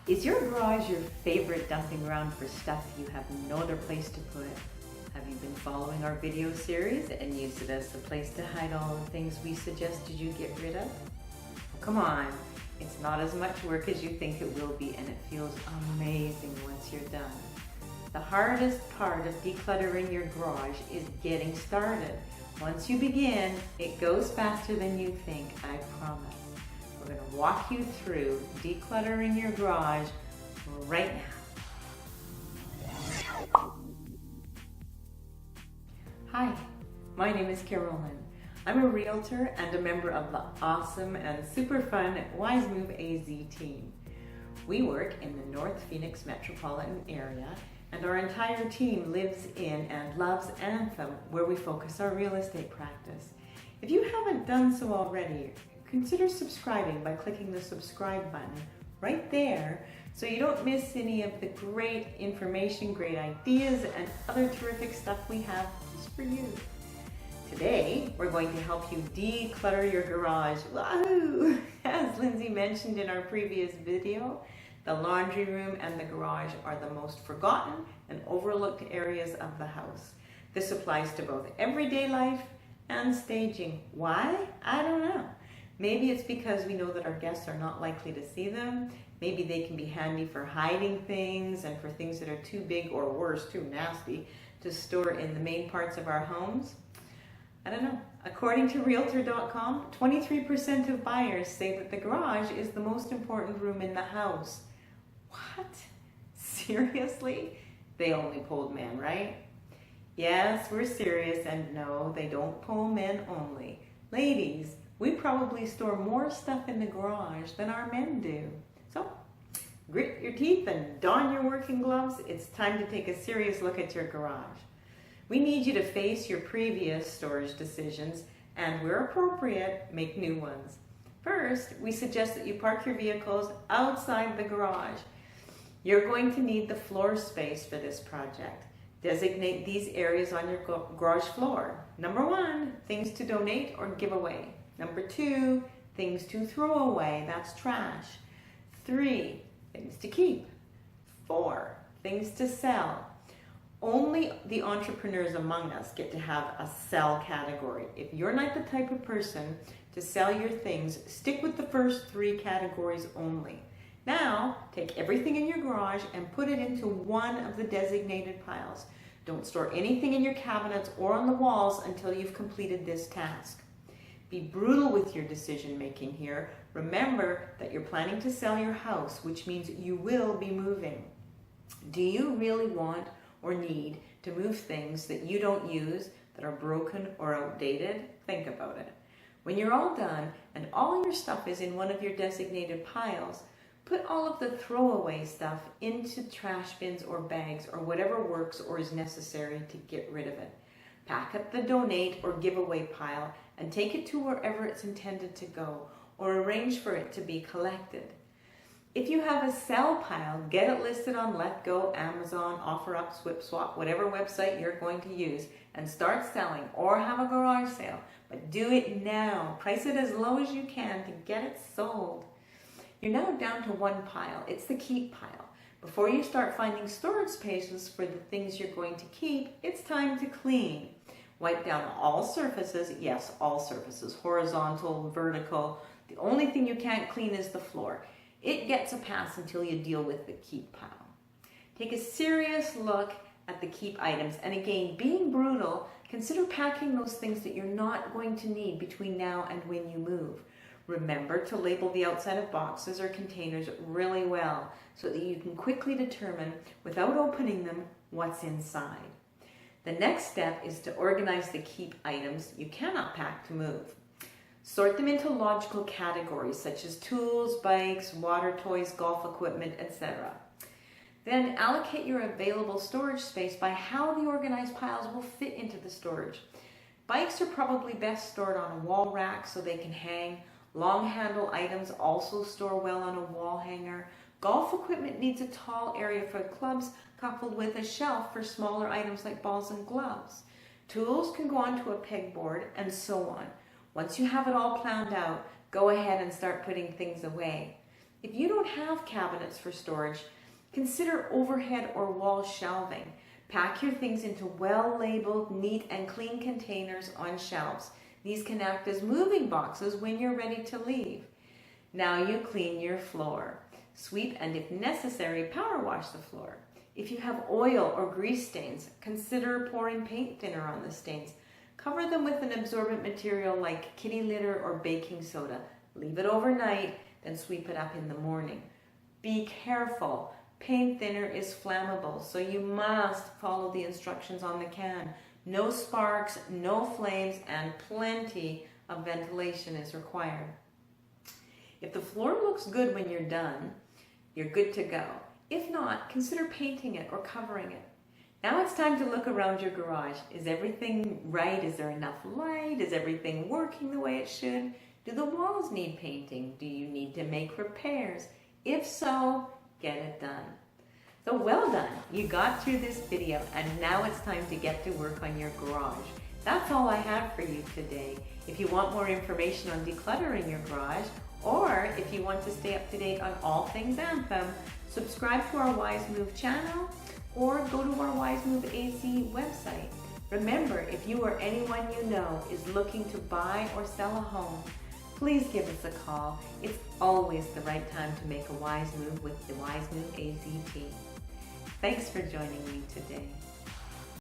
Is your garage your favorite dumping ground for stuff you have no other place to put? Have you been following our video series and used it as the place to hide all the things we suggested you get rid of? Come on, it's not as much work as you think it will be, and it feels amazing once you're done. The hardest part of decluttering your garage is getting started. Once you begin, it goes faster than you think, I promise. We're going to walk you through decluttering your garage right now. Hi, my name is Carolyn. I'm a realtor and a member of the awesome and super fun Wise Move AZ team. We work in the North Phoenix metropolitan area, and our entire team lives in and loves Anthem, where we focus our real estate practice. If you haven't done so already, consider subscribing by clicking the subscribe button right there so you don't miss any of the great information, great ideas, and other terrific stuff we have just for you. Today, we're going to help you declutter your garage. Wahoo! As Lindsay mentioned in our previous video, the laundry room and the garage are the most forgotten and overlooked areas of the house. This applies to both everyday life and staging. Why? I don't know. Maybe it's because we know that our guests are not likely to see them. Maybe they can be handy for hiding things and for things that are too big or worse, too nasty to store in the main parts of our homes. I don't know. According to Realtor.com, 23% of buyers say that the garage is the most important room in the house. What? Seriously? They only polled men, right? Yes, we're serious, and no, they don't poll men only. Ladies, we probably store more stuff in the garage than our men do. So, grit your teeth and don your working gloves. It's time to take a serious look at your garage. We need you to face your previous storage decisions and, where appropriate, make new ones. First, we suggest that you park your vehicles outside the garage. You're going to need the floor space for this project. Designate these areas on your garage floor. Number 1, things to donate or give away. Number 2, things to throw away, that's trash. 3, things to keep. 4, things to sell. Only the entrepreneurs among us get to have a sell category. If you're not the type of person to sell your things, stick with the first 3 categories only. Now, take everything in your garage and put it into one of the designated piles. Don't store anything in your cabinets or on the walls until you've completed this task. Be brutal with your decision making here. Remember that you're planning to sell your house, which means you will be moving. Do you really want or need to move things that you don't use, that are broken or outdated? Think about it. When you're all done and all your stuff is in one of your designated piles, put all of the throwaway stuff into trash bins or bags or whatever works or is necessary to get rid of it. Pack up the donate or giveaway pile and take it to wherever it's intended to go, or arrange for it to be collected. If you have a sell pile, get it listed on LetGo, Amazon, OfferUp, SwipSwap, whatever website you're going to use, and start selling, or have a garage sale. But do it now. Price it as low as you can to get it sold. You're now down to one pile. It's the keep pile. Before you start finding storage spaces for the things you're going to keep, it's time to clean. Wipe down all surfaces. Yes, all surfaces. Horizontal, vertical. The only thing you can't clean is the floor. It gets a pass until you deal with the keep pile. Take a serious look at the keep items. And again, being brutal, consider packing those things that you're not going to need between now and when you move. Remember to label the outside of boxes or containers really well so that you can quickly determine, without opening them, what's inside. The next step is to organize the keep items you cannot pack to move. Sort them into logical categories such as tools, bikes, water toys, golf equipment, etc. Then allocate your available storage space by how the organized piles will fit into the storage. Bikes are probably best stored on a wall rack so they can hang. Long handle items also store well on a wall hanger. Golf equipment needs a tall area for clubs coupled with a shelf for smaller items like balls and gloves. Tools can go onto a pegboard, and so on. Once you have it all planned out, go ahead and start putting things away. If you don't have cabinets for storage, consider overhead or wall shelving. Pack your things into well-labeled, neat and clean containers on shelves. These can act as moving boxes when you're ready to leave. Now you clean your floor. Sweep and, if necessary, power wash the floor. If you have oil or grease stains, consider pouring paint thinner on the stains. Cover them with an absorbent material like kitty litter or baking soda. Leave it overnight, then sweep it up in the morning. Be careful. Paint thinner is flammable, so you must follow the instructions on the can. No sparks, no flames, and plenty of ventilation is required. If the floor looks good when you're done, you're good to go. If not, consider painting it or covering it. Now it's time to look around your garage. Is everything right? Is there enough light? Is everything working the way it should? Do the walls need painting? Do you need to make repairs? If so, get it done. So well done. You got through this video, and now it's time to get to work on your garage. That's all I have for you today. If you want more information on decluttering your garage, or if you want to stay up to date on all things Anthem, subscribe to our Wise Move channel or go to our Wise Move AZ website. Remember, if you or anyone you know is looking to buy or sell a home, please give us a call. It's always the right time to make a wise move with the Wise Move AZ team. Thanks for joining me today.